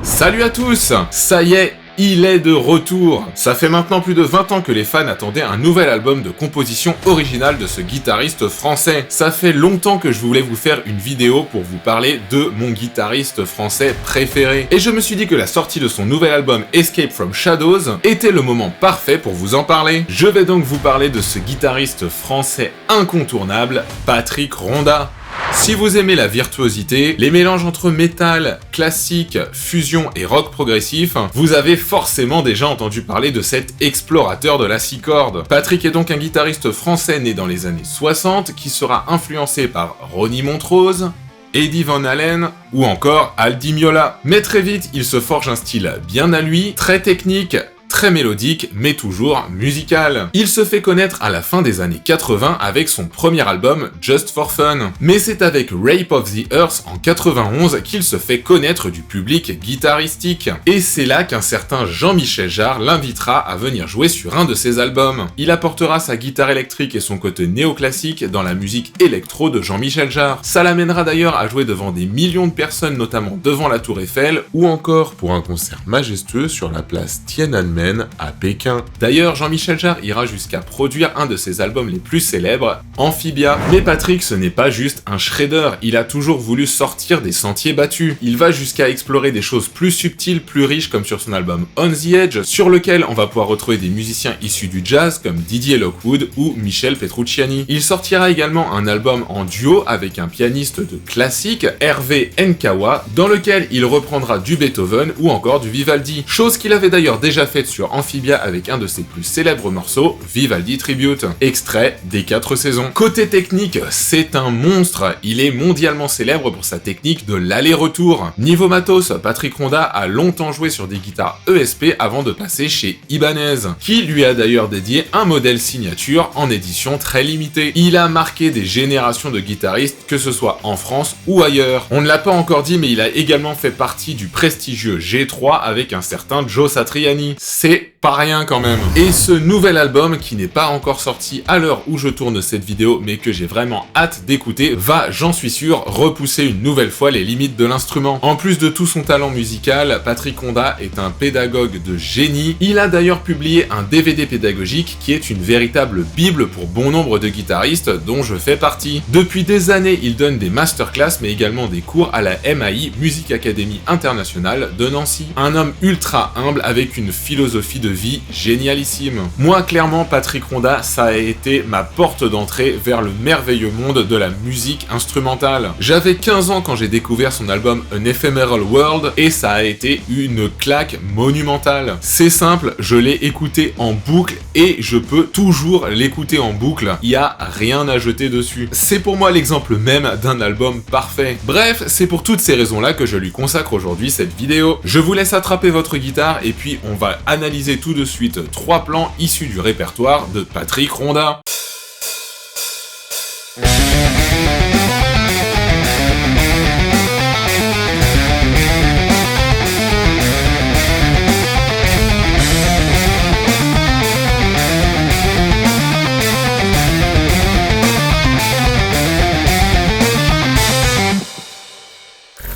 Salut à tous! Ça y est, il est de retour! Ça fait maintenant plus de 20 ans que les fans attendaient un nouvel album de composition originale de ce guitariste français. Ça fait longtemps que je voulais vous faire une vidéo pour vous parler de mon guitariste français préféré. Et je me suis dit que la sortie de son nouvel album Escape from Shadows était le moment parfait pour vous en parler. Je vais donc vous parler de ce guitariste français incontournable, Patrick Rondat. Si vous aimez la virtuosité, les mélanges entre métal, classique, fusion et rock progressif, vous avez forcément déjà entendu parler de cet explorateur de la 6 cordes. Patrick est donc un guitariste français né dans les années 60 qui sera influencé par Ronnie Montrose, Eddie Van Halen ou encore Al Di Meola. Mais très vite, il se forge un style bien à lui, très technique, très mélodique, mais toujours musical. Il se fait connaître à la fin des années 80 avec son premier album Just for Fun. Mais c'est avec Rape of the Earth en 91 qu'il se fait connaître du public guitaristique. Et c'est là qu'un certain Jean-Michel Jarre l'invitera à venir jouer sur un de ses albums. Il apportera sa guitare électrique et son côté néoclassique dans la musique électro de Jean-Michel Jarre. Ça l'amènera d'ailleurs à jouer devant des millions de personnes, notamment devant la Tour Eiffel, ou encore pour un concert majestueux sur la place Tiananmen à Pékin. D'ailleurs, Jean-Michel Jarre ira jusqu'à produire un de ses albums les plus célèbres, Amphibia. Mais Patrick, ce n'est pas juste un shredder, il a toujours voulu sortir des sentiers battus. Il va jusqu'à explorer des choses plus subtiles, plus riches, comme sur son album On the Edge, sur lequel on va pouvoir retrouver des musiciens issus du jazz comme Didier Lockwood ou Michel Petrucciani. Il sortira également un album en duo avec un pianiste de classique, Hervé Nkawa, dans lequel il reprendra du Beethoven ou encore du Vivaldi, chose qu'il avait d'ailleurs déjà faite sur Amphibia avec un de ses plus célèbres morceaux, Vivaldi Tribute, extrait des 4 saisons. Côté technique, c'est un monstre, il est mondialement célèbre pour sa technique de l'aller-retour. Niveau matos, Patrick Rondat a longtemps joué sur des guitares ESP avant de passer chez Ibanez, qui lui a d'ailleurs dédié un modèle signature en édition très limitée. Il a marqué des générations de guitaristes, que ce soit en France ou ailleurs. On ne l'a pas encore dit, mais il a également fait partie du prestigieux G3 avec un certain Joe Satriani. C'est pas rien quand même. Et ce nouvel album, qui n'est pas encore sorti à l'heure où je tourne cette vidéo, mais que j'ai vraiment hâte d'écouter, va, j'en suis sûr, repousser une nouvelle fois les limites de l'instrument. En plus de tout son talent musical, Patrick Rondat est un pédagogue de génie. Il a d'ailleurs publié un DVD pédagogique qui est une véritable bible pour bon nombre de guitaristes, dont je fais partie. Depuis des années, il donne des masterclass, mais également des cours à la MAI, Music Academy Internationale de Nancy. Un homme ultra humble avec une philosophie de vie génialissime. Moi, clairement, Patrick Rondat, ça a été ma porte d'entrée vers le merveilleux monde de la musique instrumentale. J'avais 15 ans quand j'ai découvert son album An Ephemeral World et ça a été une claque monumentale. C'est simple, je l'ai écouté en boucle et je peux toujours l'écouter en boucle. Il y a rien à jeter dessus. C'est pour moi l'exemple même d'un album parfait. Bref, c'est pour toutes ces raisons-là que je lui consacre aujourd'hui cette vidéo. Je vous laisse attraper votre guitare et puis on va analyser tout de suite 3 plans issus du répertoire de Patrick Rondat.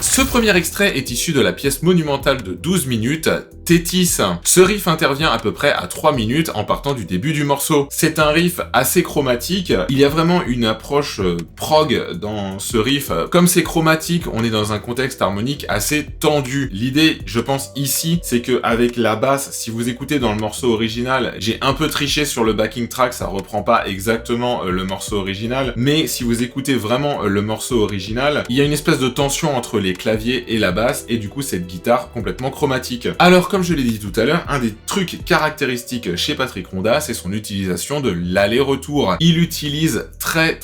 Ce premier extrait est issu de la pièce monumentale de 12 minutes, Tétis. Ce riff intervient à peu près à 3 minutes en partant du début du morceau. C'est un riff assez chromatique, il y a vraiment une approche prog dans ce riff. Comme c'est chromatique, on est dans un contexte harmonique assez tendu. L'idée, je pense ici, c'est que avec la basse, si vous écoutez dans le morceau original, j'ai un peu triché sur le backing track, ça reprend pas exactement le morceau original, mais si vous écoutez vraiment le morceau original, il y a une espèce de tension entre les claviers et la basse, et du coup cette guitare complètement chromatique. Alors comme je l'ai dit tout à l'heure, un des trucs caractéristiques chez Patrick Rondat, c'est son utilisation de l'aller-retour. Il utilise très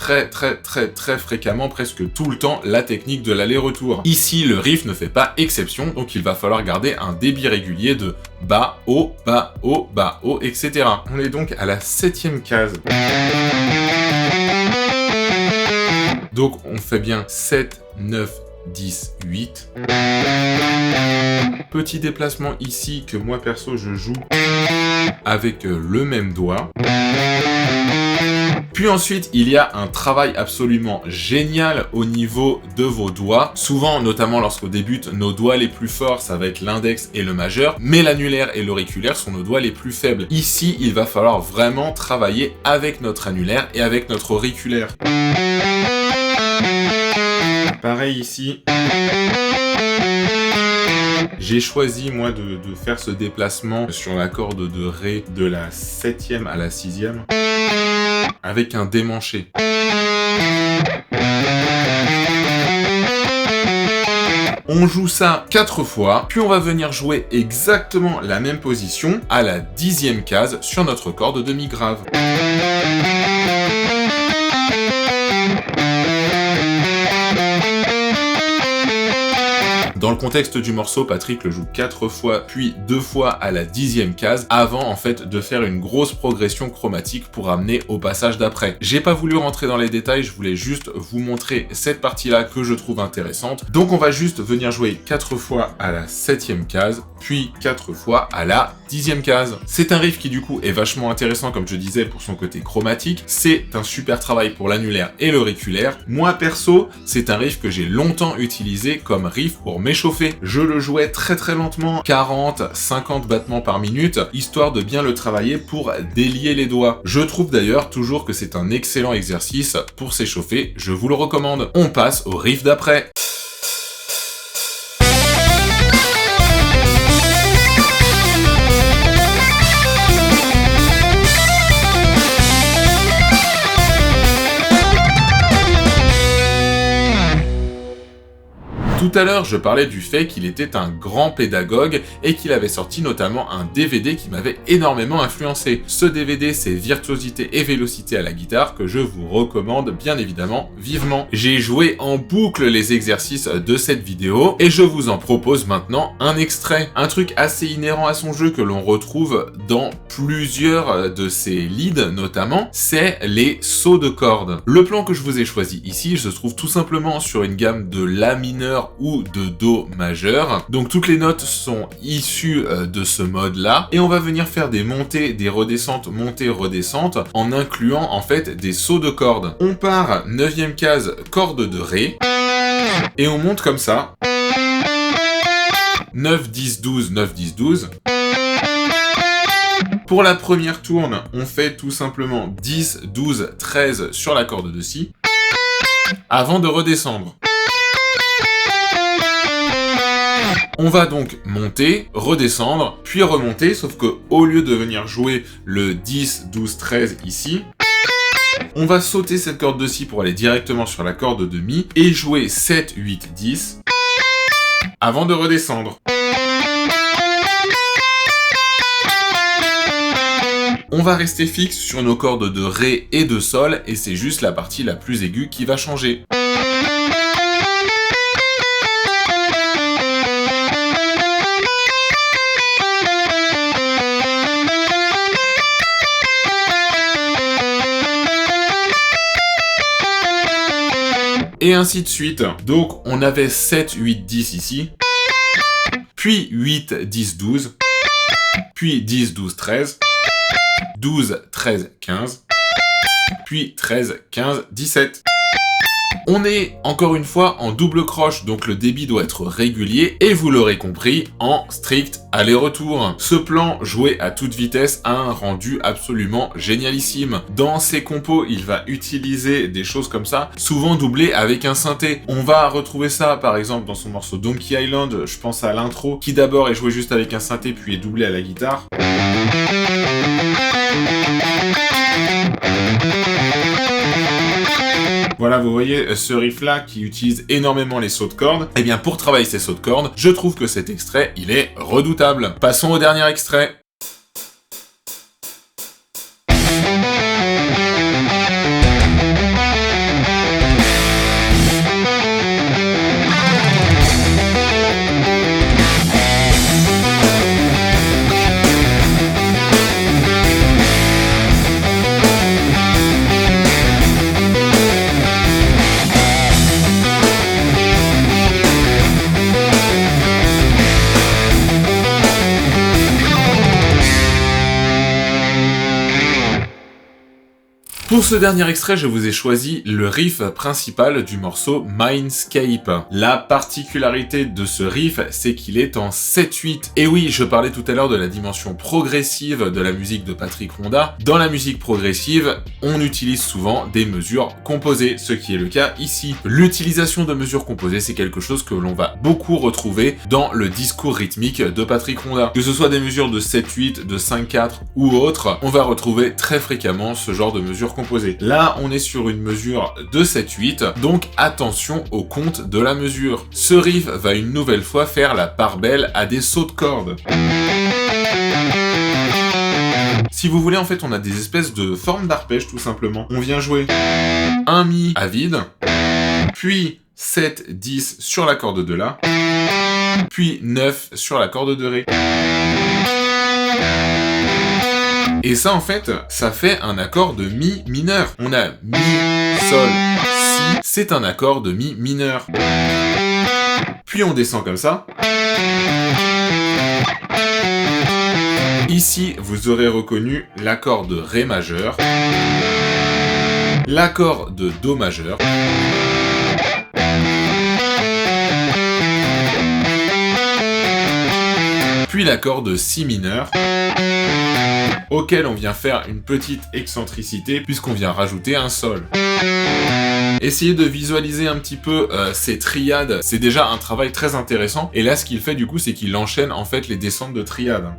fréquemment, presque tout le temps, la technique de l'aller-retour. Ici, le riff ne fait pas exception, donc il va falloir garder un débit régulier de bas, haut, bas, haut, bas, haut, etc. On est donc à la 7e case. Donc on fait bien 7, 9, 10, 8. Petit déplacement ici que moi perso je joue avec le même doigt. Puis ensuite, il y a un travail absolument génial au niveau de vos doigts. Souvent, notamment lorsqu'on débute, nos doigts les plus forts, ça va être l'index et le majeur, mais l'annulaire et l'auriculaire sont nos doigts les plus faibles. Ici, il va falloir vraiment travailler avec notre annulaire et avec notre auriculaire. Pareil ici. J'ai choisi, moi, de faire ce déplacement sur la corde de Ré de la 7e à la 6e avec un démanché. On joue ça 4 fois, puis on va venir jouer exactement la même position à la 10e case sur notre corde de Mi grave. Dans le contexte du morceau, Patrick le joue 4 fois, puis 2 fois à la 10e case, avant en fait de faire une grosse progression chromatique pour amener au passage d'après. J'ai pas voulu rentrer dans les détails, je voulais juste vous montrer cette partie-là que je trouve intéressante. Donc on va juste venir jouer 4 fois à la 7e case, puis 4 fois à la 10e case. C'est un riff qui du coup est vachement intéressant comme je disais pour son côté chromatique, c'est un super travail pour l'annulaire et l'auriculaire. Moi perso, c'est un riff que j'ai longtemps utilisé comme riff pour m'échauffer. Je le jouais très lentement, 40-50 battements par minute, histoire de bien le travailler pour délier les doigts. Je trouve d'ailleurs toujours que c'est un excellent exercice pour s'échauffer, je vous le recommande. On passe au riff d'après. Tout à l'heure, je parlais du fait qu'il était un grand pédagogue et qu'il avait sorti notamment un DVD qui m'avait énormément influencé. Ce DVD, c'est Virtuosité et Vélocité à la guitare que je vous recommande bien évidemment vivement. J'ai joué en boucle les exercices de cette vidéo et je vous en propose maintenant un extrait. Un truc assez inhérent à son jeu que l'on retrouve dans plusieurs de ses leads notamment, c'est les sauts de cordes. Le plan que je vous ai choisi ici se trouve tout simplement sur une gamme de La mineur ou de Do majeur. Donc toutes les notes sont issues de ce mode-là et on va venir faire des montées, des redescentes, montées, redescentes en incluant en fait des sauts de cordes. On part 9e case, corde de Ré et on monte comme ça. 9, 10, 12, 9, 10, 12. Pour la première tourne, on fait tout simplement 10, 12, 13 sur la corde de Si avant de redescendre. On va donc monter, redescendre, puis remonter, sauf que au lieu de venir jouer le 10, 12, 13 ici, on va sauter cette corde de Si pour aller directement sur la corde de Mi et jouer 7, 8, 10 avant de redescendre. On va rester fixe sur nos cordes de Ré et de Sol et c'est juste la partie la plus aiguë qui va changer. Et ainsi de suite. Donc on avait 7, 8, 10 ici, puis 8, 10, 12, puis 10, 12, 13, 12, 13, 15, puis 13, 15, 17. On est, encore une fois, en double croche, donc le débit doit être régulier, et vous l'aurez compris, en strict aller-retour. Ce plan, joué à toute vitesse, a un rendu absolument génialissime. Dans ses compos, il va utiliser des choses comme ça, souvent doublées avec un synthé. On va retrouver ça, par exemple, dans son morceau Donkey Island, je pense à l'intro, qui d'abord est joué juste avec un synthé, puis est doublé à la guitare. Voilà, vous voyez ce riff-là qui utilise énormément les sauts de cordes. Et bien, pour travailler ces sauts de cordes, je trouve que cet extrait, il est redoutable. Passons au dernier extrait. Pour ce dernier extrait, je vous ai choisi le riff principal du morceau Mindscape. La particularité de ce riff, c'est qu'il est en 7/8. Et oui, je parlais tout à l'heure de la dimension progressive de la musique de Patrick Ronda. Dans la musique progressive, on utilise souvent des mesures composées, ce qui est le cas ici. L'utilisation de mesures composées, c'est quelque chose que l'on va beaucoup retrouver dans le discours rythmique de Patrick Ronda. Que ce soit des mesures de 7/8, de 5/4 ou autres, on va retrouver très fréquemment ce genre de mesures composées. Là, on est sur une mesure de 7/8, donc attention au compte de la mesure. Ce riff va une nouvelle fois faire la part belle à des sauts de cordes. Si vous voulez, en fait, on a des espèces de formes d'arpège, tout simplement. On vient jouer un mi à vide, puis 7, 10 sur la corde de la, puis 9 sur la corde de ré. Et ça, en fait, ça fait un accord de mi mineur. On a mi, sol, si, c'est un accord de mi mineur. Puis on descend comme ça. Ici, vous aurez reconnu l'accord de ré majeur, l'accord de do majeur, puis l'accord de si mineur, auquel on vient faire une petite excentricité puisqu'on vient rajouter un sol. Essayez de visualiser un petit peu ces triades, c'est déjà un travail très intéressant, et là ce qu'il fait du coup c'est qu'il enchaîne en fait les descentes de triades.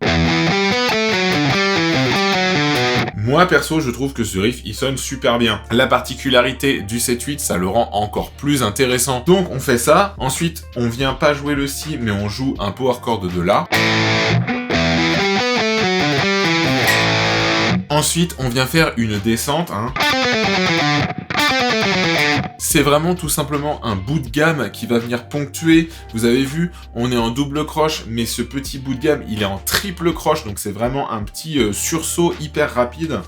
Moi perso je trouve que ce riff il sonne super bien. La particularité du 7/8 ça le rend encore plus intéressant. Donc on fait ça, ensuite on vient pas jouer le si mais on joue un power chord de la. Ensuite, on vient faire une descente. C'est vraiment tout simplement un bout de gamme qui va venir ponctuer. Vous avez vu, on est en double croche, mais ce petit bout de gamme, il est en triple croche, donc c'est vraiment un petit sursaut hyper rapide.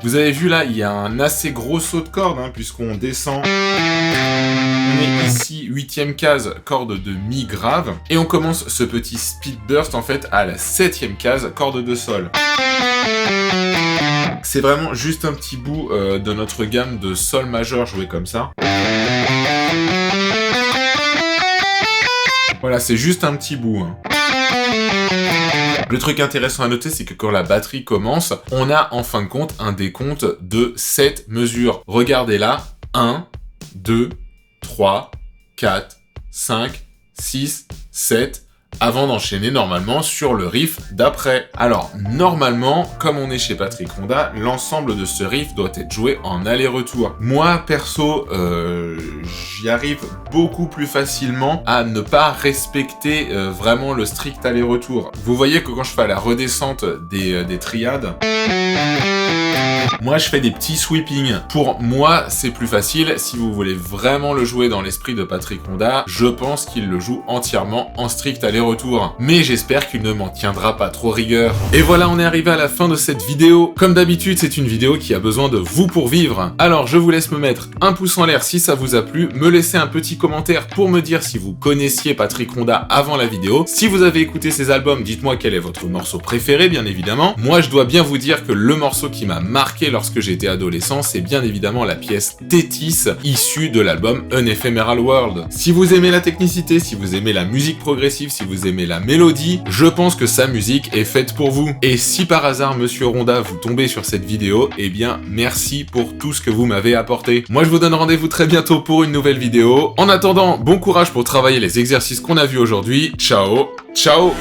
Vous avez vu là, il y a un assez gros saut de corde, puisqu'on descend. On est ici, 8e case, corde de mi grave. Et on commence ce petit speed burst en fait à la 7e case, corde de sol. C'est vraiment juste un petit bout de notre gamme de sol majeur joué comme ça. Voilà, c'est juste un petit bout. Le truc intéressant à noter, c'est que quand la batterie commence, on a en fin de compte un décompte de 7 mesures. Regardez là, 1, 2, 3, 4, 5, 6, 7, avant d'enchaîner normalement sur le riff d'après. Alors, normalement, comme on est chez Patrick Ronda, l'ensemble de ce riff doit être joué en aller-retour. Moi, perso, j'y arrive beaucoup plus facilement à ne pas respecter vraiment le strict aller-retour. Vous voyez que quand je fais la redescente des triades, moi, je fais des petits sweepings. Pour moi, c'est plus facile. Si vous voulez vraiment le jouer dans l'esprit de Patrick Ronda, je pense qu'il le joue entièrement en strict aller-retour. Mais j'espère qu'il ne m'en tiendra pas trop rigueur. Et voilà, on est arrivé à la fin de cette vidéo. Comme d'habitude, c'est une vidéo qui a besoin de vous pour vivre. Alors, je vous laisse me mettre un pouce en l'air si ça vous a plu, me laisser un petit commentaire pour me dire si vous connaissiez Patrick Ronda avant la vidéo. Si vous avez écouté ses albums, dites-moi quel est votre morceau préféré, bien évidemment. Moi, je dois bien vous dire que le morceau qui m'a marqué lorsque j'étais adolescent, c'est bien évidemment la pièce Tethys, issue de l'album An Ephemeral World. Si vous aimez la technicité, si vous aimez la musique progressive, si vous aimez la mélodie, je pense que sa musique est faite pour vous. Et si par hasard, Monsieur Ronda, vous tombez sur cette vidéo, eh bien, merci pour tout ce que vous m'avez apporté. Moi, je vous donne rendez-vous très bientôt pour une nouvelle vidéo. En attendant, bon courage pour travailler les exercices qu'on a vus aujourd'hui. Ciao, ciao!